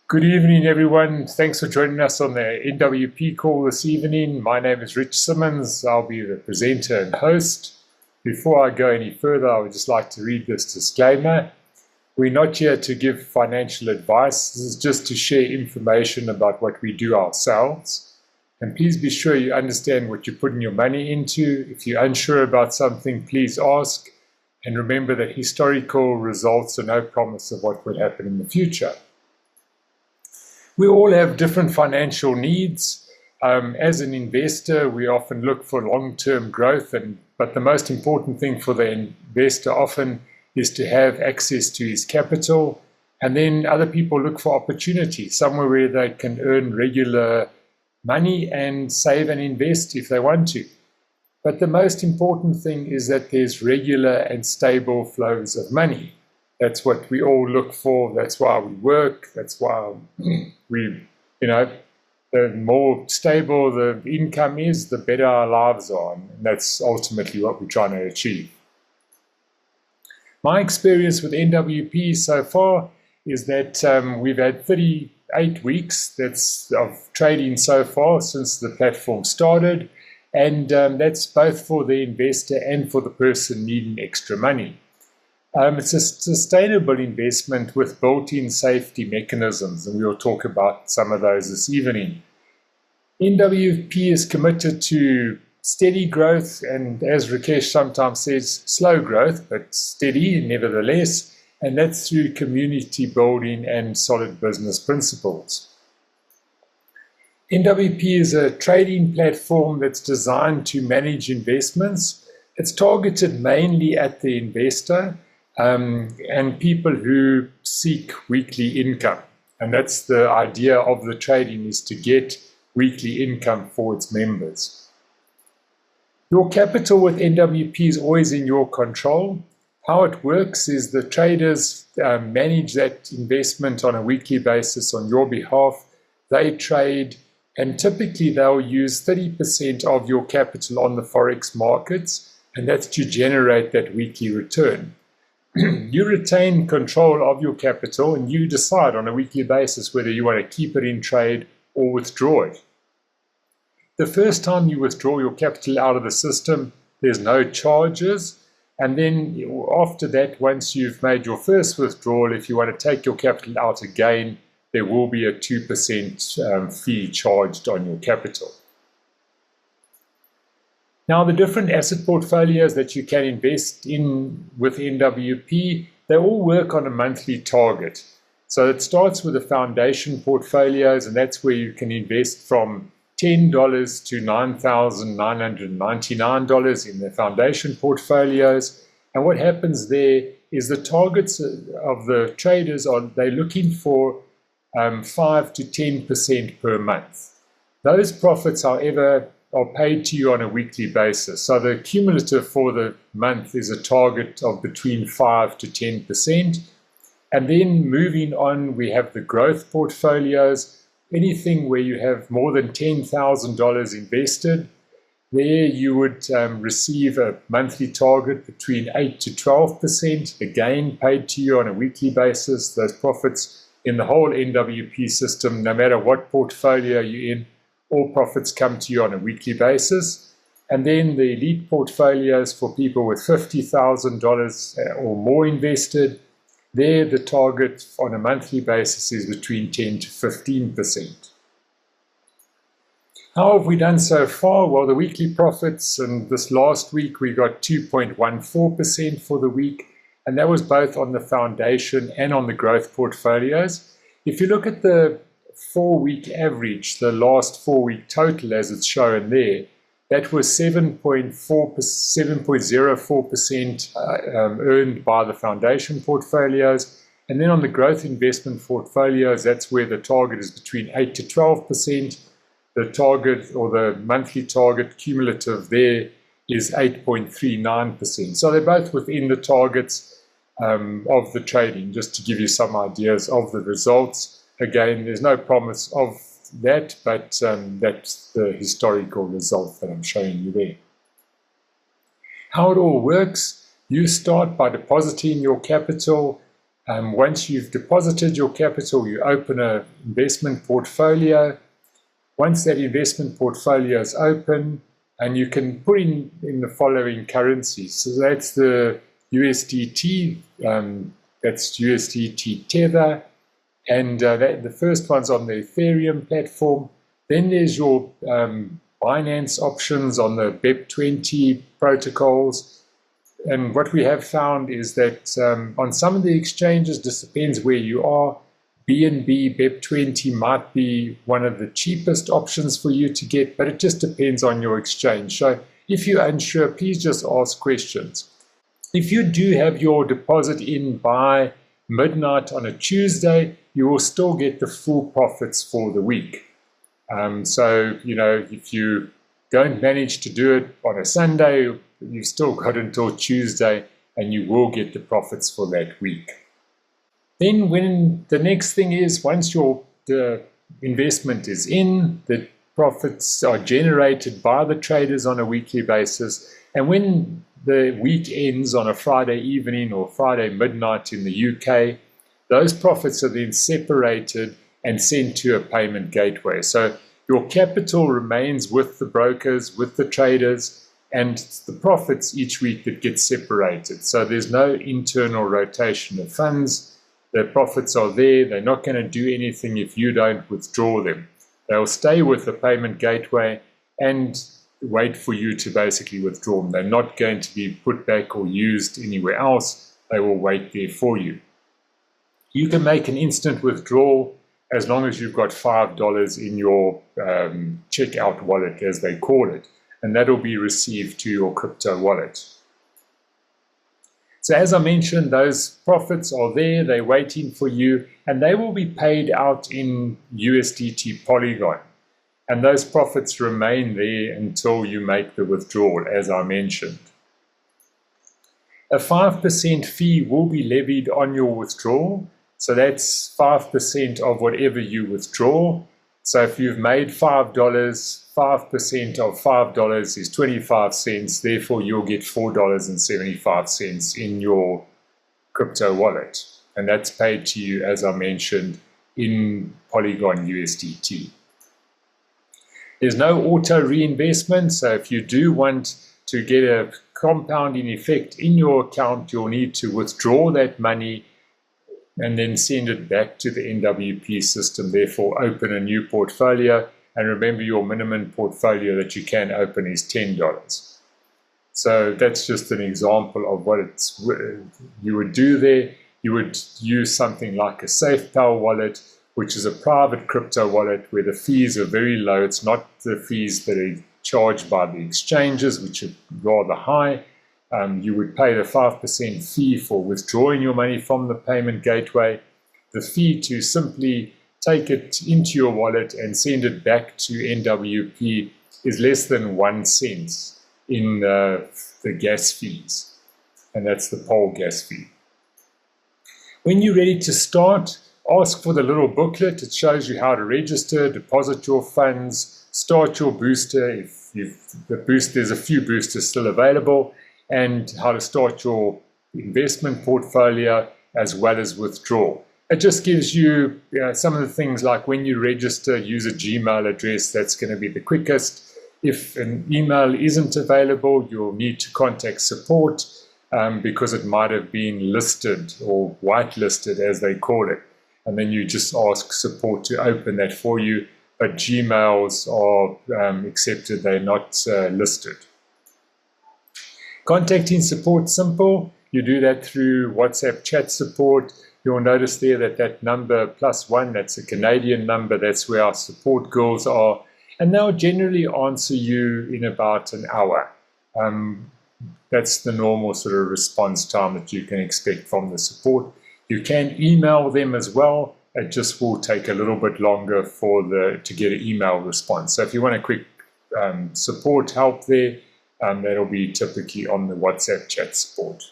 Good evening, everyone. Thanks for joining us on the NWP call this evening. My name is Rich Simmonds. I'll be the presenter and host. Before I go any further, I would just like to read this disclaimer. We're not here to give financial advice. This is just to share information about what we do ourselves. And please be sure you understand what you're putting your money into. If you're unsure about something, please ask. And remember that historical results are no promise of what will happen in the future. We all have different financial needs. As an investor, we often look for long-term growth, but the most important thing for the investor often is to have access to his capital. And then other people look for opportunity, somewhere where they can earn regular money and save and invest if they want to. But the most important thing is that there's regular and stable flows of money. That's what we all look for. That's why we work. That's why the more stable the income is, the better our lives are. And that's ultimately what we're trying to achieve. My experience with NWP so far is that we've had 38 weeks of trading so far since the platform started. And that's both for the investor and for the person needing extra money. It's a sustainable investment with built-in safety mechanisms, and we'll talk about some of those this evening. NWP is committed to steady growth, and as Rakesh sometimes says, slow growth, but steady nevertheless, and that's through community building and solid business principles. NWP is a trading platform that's designed to manage investments. It's targeted mainly at the investor, and people who seek weekly income. And that's the idea of the trading, is to get weekly income for its members. Your capital with NWP is always in your control. How it works is the traders manage that investment on a weekly basis on your behalf. They trade, and typically they'll use 30% of your capital on the Forex markets, and that's to generate that weekly return. You retain control of your capital, and you decide on a weekly basis whether you want to keep it in trade or withdraw it. The first time you withdraw your capital out of the system, there's no charges. And then after that, once you've made your first withdrawal, if you want to take your capital out again, there will be a 2% fee charged on your capital. Now, the different asset portfolios that you can invest in with NWP, they all work on a monthly target. So it starts with the foundation portfolios, and that's where you can invest from $10 to $9,999 in the foundation portfolios. And what happens there is the targets of the traders they're looking for 5 to 10% per month. Those profits, however, are paid to you on a weekly basis. So the cumulative for the month is a target of between 5 to 10%. And then moving on, we have the growth portfolios. Anything where you have more than $10,000 invested, there you would receive a monthly target between 8 to 12%, again paid to you on a weekly basis. Those profits in the whole NWP system, no matter what portfolio you're in, all profits come to you on a weekly basis. And then the elite portfolios for people with $50,000 or more invested, there the target on a monthly basis is between 10 to 15%. How have we done so far? Well, the weekly profits, and this last week we got 2.14% for the week, and that was both on the foundation and on the growth portfolios. If you look at the 4-week average, the last 4-week total as it's shown there, that was 7.04% earned by the foundation portfolios. And then on the growth investment portfolios, that's where the target is between 8 to 12%. The target, or the monthly target cumulative there, is 8.39%. So they're both within the targets of the trading, just to give you some ideas of the results. Again, there's no promise of that, but that's the historical result that I'm showing you there. How it all works, you start by depositing your capital Once you've deposited your capital, you open an investment portfolio. Once that investment portfolio is open, and you can put in the following currencies. So that's the USDT, that's USDT Tether, and the first one's on the Ethereum platform. Then there's your Binance options on the BEP20 protocols. And what we have found is that on some of the exchanges, this depends where you are, BNB, BEP20 might be one of the cheapest options for you to get, but it just depends on your exchange. So if you're unsure, please just ask questions. If you do have your deposit in by midnight on a Tuesday, you will still get the full profits for the week. So, if you don't manage to do it on a Sunday, you've still got until Tuesday and you will get the profits for that week. Then when the next thing is, once the investment is in, the profits are generated by the traders on a weekly basis. And when the week ends on a Friday evening or Friday midnight in the UK, those profits are then separated and sent to a payment gateway. So your capital remains with the brokers, with the traders, and it's the profits each week that get separated. So there's no internal rotation of funds. The profits are there. They're not going to do anything if you don't withdraw them. They'll stay with the payment gateway and wait for you to basically withdraw them. They're not going to be put back or used anywhere else. They will wait there for you. You can make an instant withdrawal as long as you've got $5 in your checkout wallet, as they call it, and that'll be received to your crypto wallet. So as I mentioned, those profits are there, they're waiting for you, and they will be paid out in USDT Polygon. And those profits remain there until you make the withdrawal, as I mentioned. A 5% fee will be levied on your withdrawal. So that's 5% of whatever you withdraw. So if you've made $5, 5% of $5 is 25 cents. Therefore, you'll get $4.75 in your crypto wallet. And that's paid to you, as I mentioned, in Polygon USDT. There's no auto reinvestment. So if you do want to get a compounding effect in your account, you'll need to withdraw that money and then send it back to the NWP system. Therefore, open a new portfolio. And remember, your minimum portfolio that you can open is $10. So that's just an example of what you would do there. You would use something like a SafePal wallet, which is a private crypto wallet where the fees are very low. It's not the fees that are charged by the exchanges, which are rather high. You would pay the 5% fee for withdrawing your money from the payment gateway. The fee to simply take it into your wallet and send it back to NWP is less than 1 cent in the gas fees, and that's the poll gas fee. When you're ready to start, ask for the little booklet. It shows you how to register, deposit your funds, start your booster. There's a few boosters still available, and how to start your investment portfolio as well as withdraw. It just gives you, some of the things like when you register, use a Gmail address. That's going to be the quickest. If an email isn't available, you'll need to contact support because it might have been listed or whitelisted, as they call it. And then you just ask support to open that for you. But Gmails are accepted, they're not listed. Contacting support, simple. You do that through WhatsApp chat support. You'll notice there that number +1, that's a Canadian number. That's where our support girls are. And they'll generally answer you in about an hour. That's the normal sort of response time that you can expect from the support. You can email them as well. It just will take a little bit longer to get an email response. So if you want a quick support help there, that'll be typically on the WhatsApp chat support.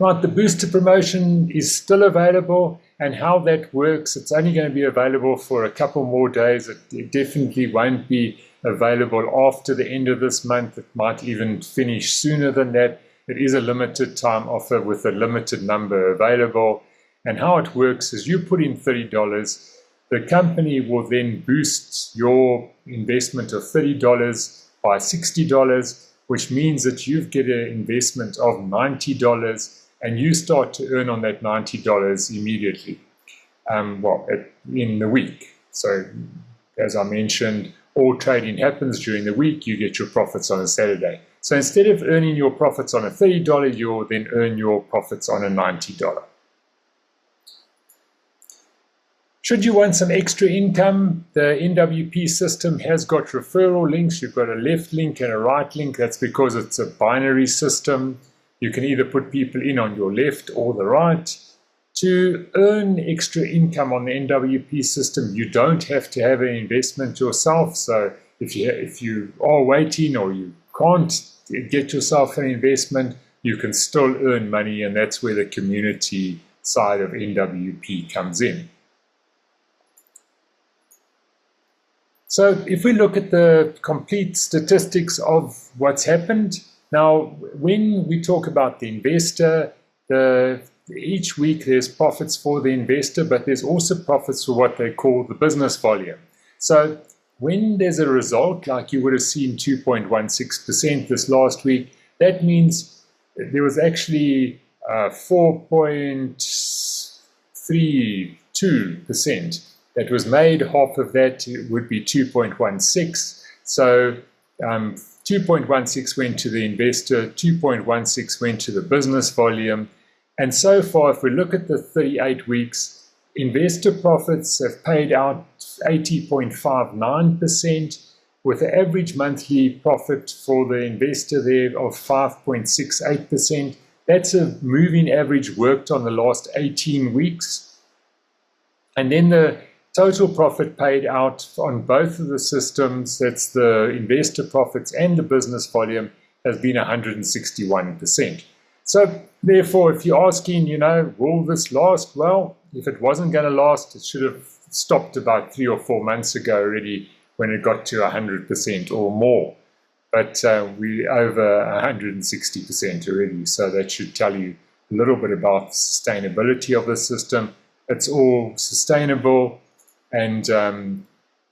Right, the booster promotion is still available, and how that works, it's only going to be available for a couple more days. It definitely won't be available after the end of this month. It might even finish sooner than that. It is a limited time offer with a limited number available. And how it works is you put in $30, the company will then boost your investment of $30 by $60, which means that you get an investment of $90 and you start to earn on that $90 immediately, in the week. So as I mentioned, all trading happens during the week. You get your profits on a Saturday. So instead of earning your profits on a $30, you'll then earn your profits on a $90. Should you want some extra income, the NWP system has got referral links. You've got a left link and a right link. That's because it's a binary system. You can either put people in on your left or the right. To earn extra income on the NWP system, you don't have to have an investment yourself. So if you are waiting or you can't get yourself an investment, you can still earn money, and that's where the community side of NWP comes in. So if we look at the complete statistics of what's happened, now when we talk about the investor, each week there's profits for the investor, but there's also profits for what they call the business volume. So when there's a result, like you would have seen 2.16% this last week, that means there was actually 4.32% that was made. Half of that would be 2.16. So 2.16 went to the investor, 2.16 went to the business volume. And so far, if we look at the 38 weeks, investor profits have paid out 80.59%, with an average monthly profit for the investor there of 5.68%. That's a moving average worked on the last 18 weeks. And then the total profit paid out on both of the systems, that's the investor profits and the business volume, has been 161%. So therefore, if you're asking, will this last? Well, if it wasn't going to last, it should have stopped about 3 or 4 months ago already when it got to 100% or more. But we're over 160% already. So that should tell you a little bit about the sustainability of the system. It's all sustainable. And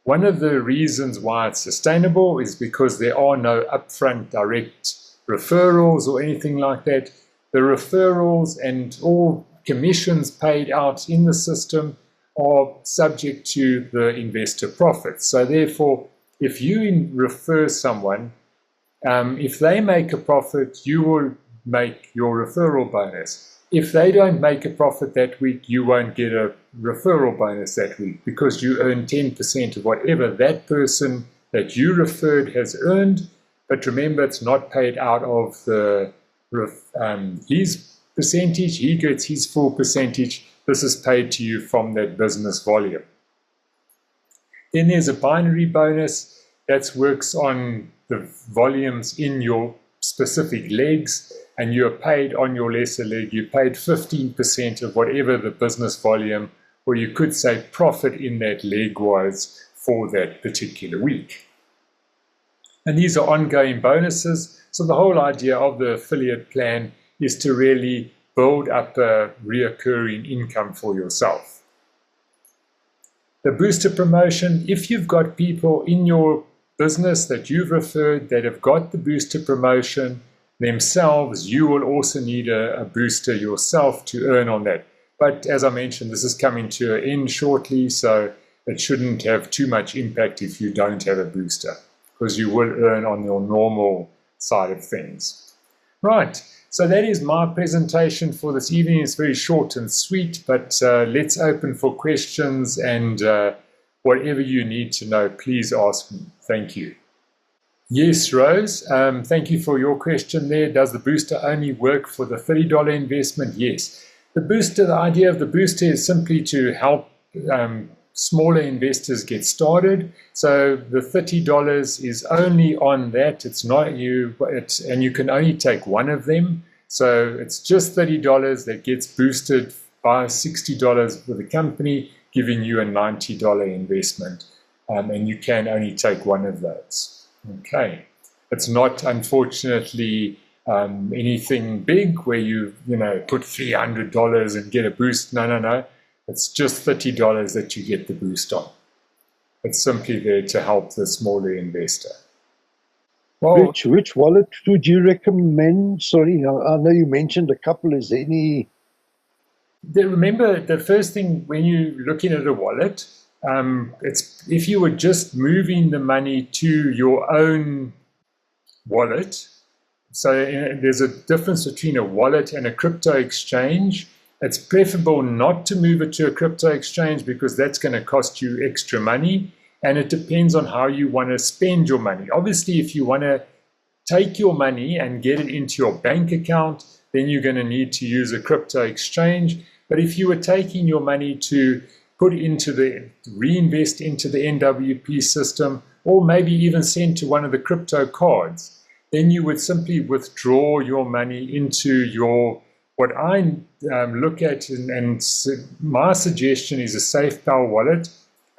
one of the reasons why it's sustainable is because there are no upfront direct referrals or anything like that. The referrals and all commissions paid out in the system are subject to the investor profits. So therefore, if you refer someone, if they make a profit, you will make your referral bonus. If they don't make a profit that week, you won't get a referral bonus that week because you earn 10% of whatever that person that you referred has earned. But remember, it's not paid out of his percentage. He gets his full percentage. This is paid to you from that business volume. Then there's a binary bonus that works on the volumes in your specific legs, and you're paid on your lesser leg. You paid 15% of whatever the business volume, or you could say profit in that leg was for that particular week. And these are ongoing bonuses. So the whole idea of the affiliate plan is to really build up a reoccurring income for yourself. The booster promotion, if you've got people in your business that you've referred that have got the booster promotion themselves, you will also need a booster yourself to earn on that. But as I mentioned, this is coming to an end shortly, so it shouldn't have too much impact if you don't have a booster, because you will earn on your normal side of things. Right, so that is my presentation for this evening. It's very short and sweet, but let's open for questions, and whatever you need to know, please ask me. Thank you. Yes, Rose, thank you for your question there. Does the booster only work for the $30 investment? Yes. The idea of the booster is simply to help smaller investors get started. So the $30 is only on that. It's not and you can only take one of them. So it's just $30 that gets boosted by $60 for the company, giving you a $90 investment. And you can only take one of those. Okay. It's not, unfortunately, anything big where you put $300 and get a boost. No. It's just $30 that you get the boost on. It's simply there to help the smaller investor. Well, which wallet would you recommend? Sorry, I know you mentioned a couple. Is there any? Remember, the first thing when you're looking at a wallet, it's if you were just moving the money to your own wallet. So there's a difference between a wallet and a crypto exchange. It's preferable not to move it to a crypto exchange because that's going to cost you extra money. And it depends on how you want to spend your money. Obviously, if you want to take your money and get it into your bank account, then you're going to need to use a crypto exchange. But if you were taking your money to reinvest into the NWP system, or maybe even send to one of the crypto cards, then you would simply withdraw your money into what I look at, and my suggestion is a SafePal wallet.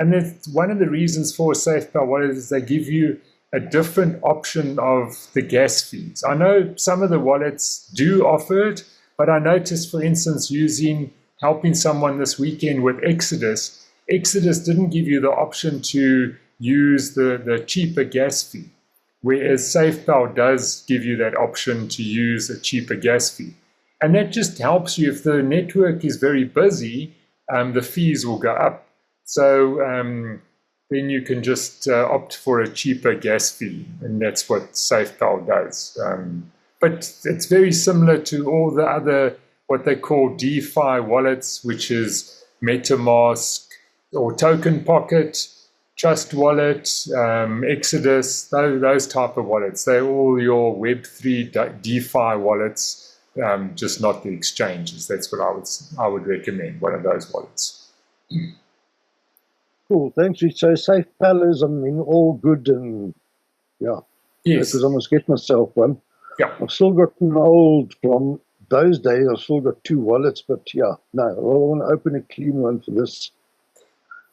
And one of the reasons for a SafePal wallet is they give you a different option of the gas fees. I know some of the wallets do offer it, but I noticed, for instance, helping someone this weekend with Exodus didn't give you the option to use the cheaper gas fee, whereas SafePal does give you that option to use a cheaper gas fee. And that just helps you. If the network is very busy, the fees will go up. So then you can just opt for a cheaper gas fee, and that's what SafePal does. But it's very similar to all the other, what they call DeFi wallets, which is MetaMask or Token Pocket, Trust Wallet, Exodus, those type of wallets. They're all your Web3 DeFi wallets, just not the exchanges. That's what I would recommend, one of those wallets. Cool, thanks, Rich. So SafePal is, all good, and yeah. Yes. Because I must get myself one. Yeah. I've still got an old from those days. I've still got two wallets, but yeah, no, I want to open a clean one for this.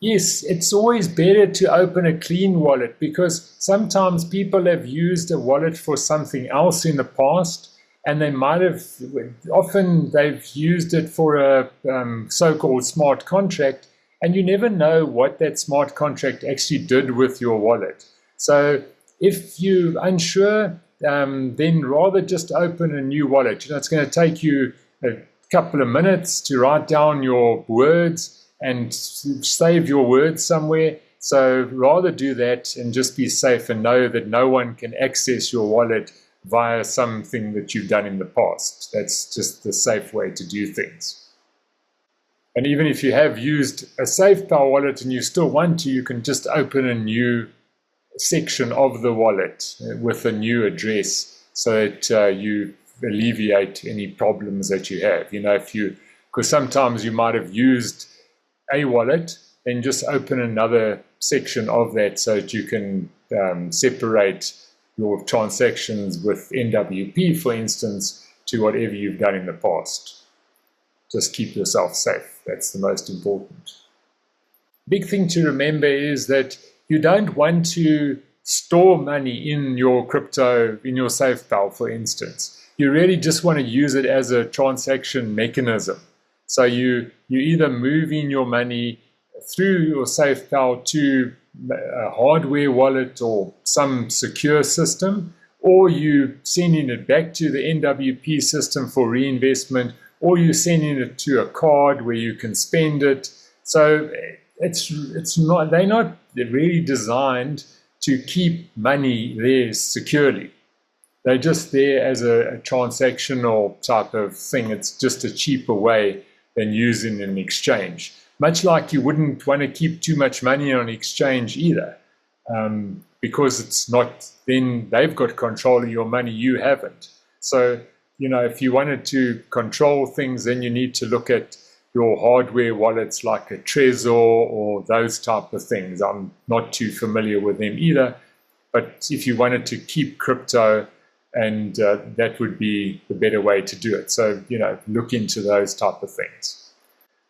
Yes, it's always better to open a clean wallet, because sometimes people have used a wallet for something else in the past, and often they've used it for a so-called smart contract, and you never know what that smart contract actually did with your wallet. So if you're unsure, then rather just open a new wallet. It's going to take you a couple of minutes to write down your words and save your words somewhere. So rather do that and just be safe and know that no one can access your wallet via something that you've done in the past. That's just the safe way to do things. And even if you have used a SafePal wallet and you still want to, you can just open a new section of the wallet with a new address, so that you alleviate any problems that you have. Because sometimes you might have used a wallet, then just open another section of that so that you can separate your transactions with NWP, for instance, to whatever you've done in the past. Just keep yourself safe. That's the most important. Big thing to remember is that you don't want to store money in your crypto, in your SafePal, for instance. You really just want to use it as a transaction mechanism. So you either move in your money through your SafePal to a hardware wallet or some secure system, or you sending it back to the NWP system for reinvestment, or you sending it to a card where you can spend it. So they're not really designed to keep money there securely. They're just there as a transactional type of thing. It's just a cheaper way than using an exchange. Much like you wouldn't want to keep too much money on exchange either, because it's not, then they've got control of your money, you haven't. So, if you wanted to control things, then you need to look at your hardware wallets like a Trezor or those type of things. I'm not too familiar with them either, but if you wanted to keep crypto, and that would be the better way to do it. So, look into those type of things.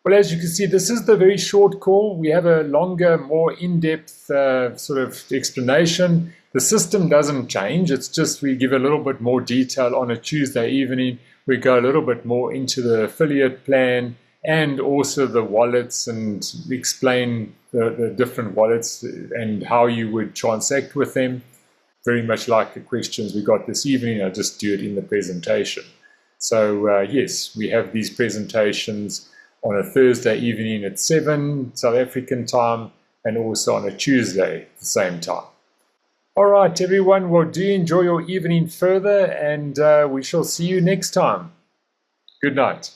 Well, as you can see, this is the very short call. We have a longer, more in-depth sort of explanation. The system doesn't change. It's just we give a little bit more detail on a Tuesday evening. We go a little bit more into the affiliate plan and also the wallets and explain the different wallets and how you would transact with them. Very much like the questions we got this evening. I'll just do it in the presentation. So yes, we have these presentations on a Thursday evening at 7 South African time and also on a Tuesday at the same time. All right, everyone. Well, do enjoy your evening further, and we shall see you next time. Good night.